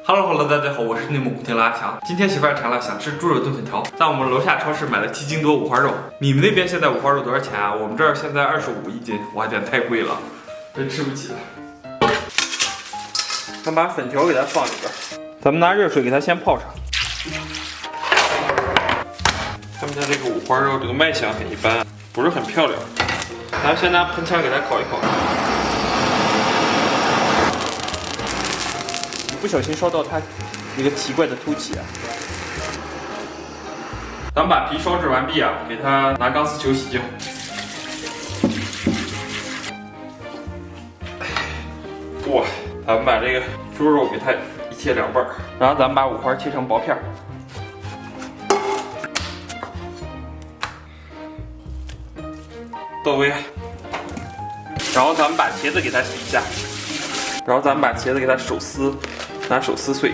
Hello， 大家好，我是内蒙古天的阿强。今天媳妇儿馋了，想吃猪肉炖粉条，在我们楼下超市买了7斤多五花肉。你们那边现在五花肉多少钱啊？我们这儿现在25一斤，哇，有点太贵了，真吃不起了。咱把粉条给它放里边，咱们拿热水给它先泡上。他们家这个五花肉这个卖相很一般，不是很漂亮。咱先拿喷枪给它烤一烤。不小心烧到它一个奇怪的凸起啊！咱们把皮烧制完毕啊，给它拿钢丝球洗净。哇，咱们把这个猪肉给它一切两半，然后咱们把五花切成薄片。到位。然后咱们把茄子给它洗一下，然后咱们把茄子给它手撕。拿手撕碎，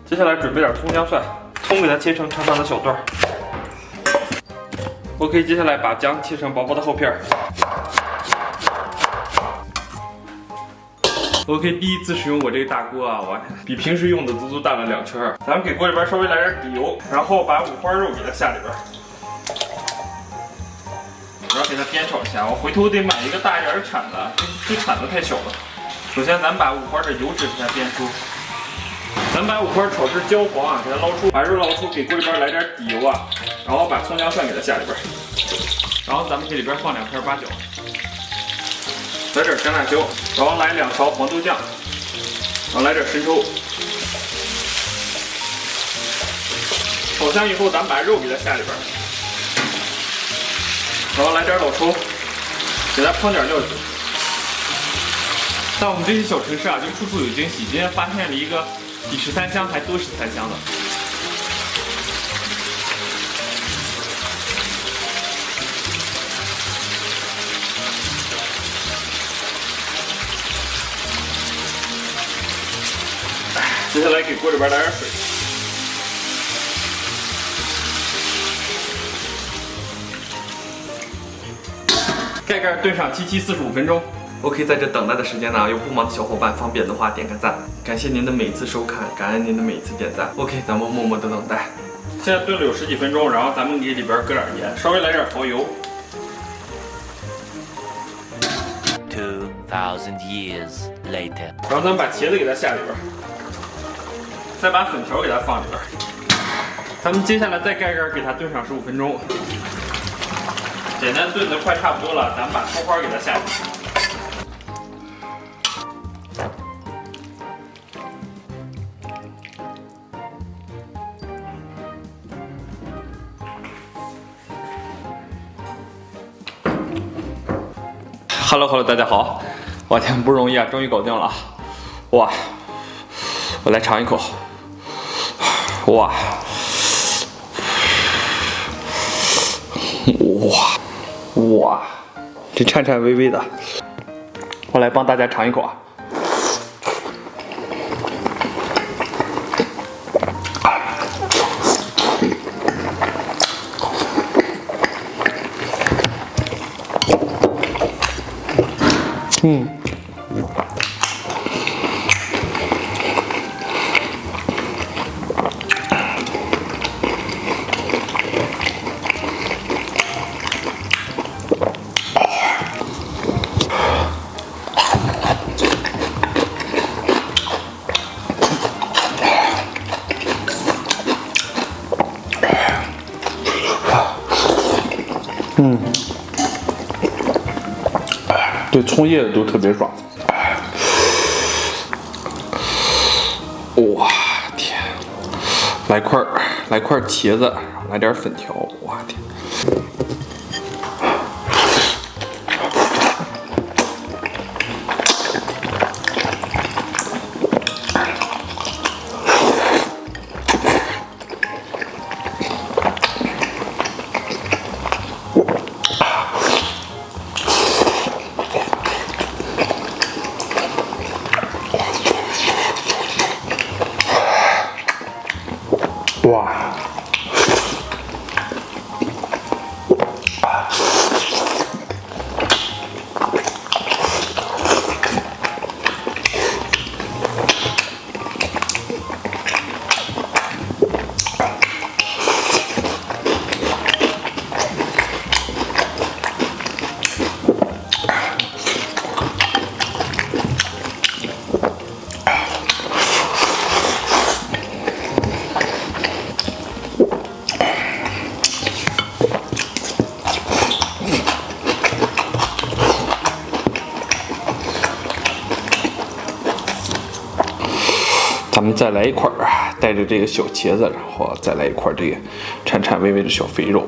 接下来准备点葱姜蒜，葱给它切成长长的小段。OK， 接下来把姜切成薄薄的厚片。OK， 第一次使用我这个大锅啊，我比平时用的足足大了2圈。咱们给锅里边稍微来点底油，然后把五花肉给它下里边。主要给它煸炒一下，我回头得买一个大一点的铲子，这铲子太小了。首先，咱们把五花的油脂给它煸出，咱们把五花炒至焦黄啊，给它捞出，把肉捞出，给锅里边来点底油啊，然后把葱姜蒜给它下里边，然后咱们给里边放2片八角，来点干辣椒，然后来2勺黄豆酱，然后来点生抽。炒香以后，咱们把肉给它下里边。然后来点老抽，给它烹点料酒。在我们这些小城市啊，就处处有惊喜。今天发现了一个比13香还多13香的。接下来给锅里边来点水。盖盖炖上7七45分钟。OK， 在这等待的时间呢，有不忙的小伙伴方便的话点个赞，感谢您的每一次收看，感恩您的每一次点赞。OK， 咱们默默的等待。现在炖了有10几分钟，然后咱们给里边搁点盐，稍微来点蚝油。2000 years later， 然后咱们把茄子给它下里边，再把粉条给它放里边。咱们接下来再盖盖给它炖上15分钟。简单炖的快差不多了，咱们把葱花给它下去。Hello， 大家好，我天不容易啊，终于搞定了，哇！我来尝一口，哇！哇，这颤颤巍巍的，我来帮大家尝一口啊。这葱叶都特别爽。哇天！来块茄子，来点粉条，哇天！哇，咱们再来一块儿，带着这个小茄子，然后再来一块这个颤颤巍巍的小肥肉。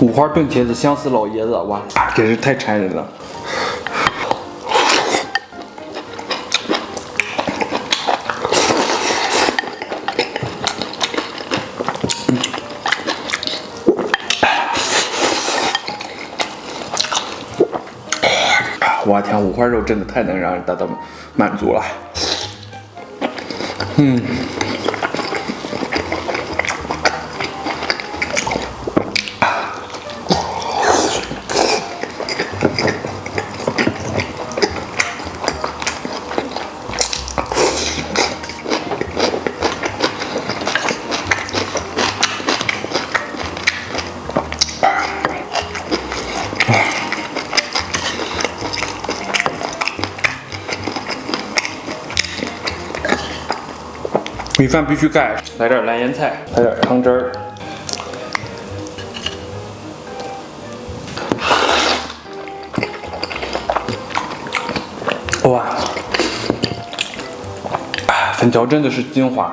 五花炖茄子香死老爷子，哇，真是太馋人了。我天，五花肉真的太能让人达到满足了。米饭必须盖，来点蓝腌菜，来点汤汁儿。哇，粉条真的是精华。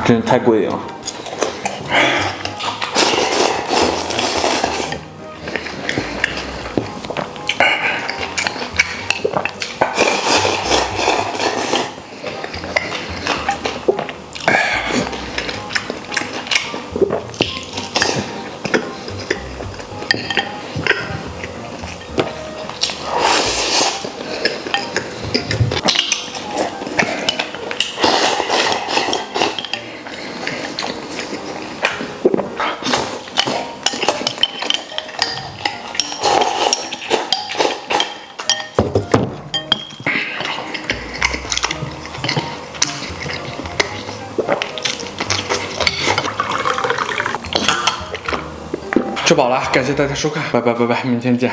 真是太过瘾了。吃饱了，感谢大家收看，拜拜拜拜，明天见。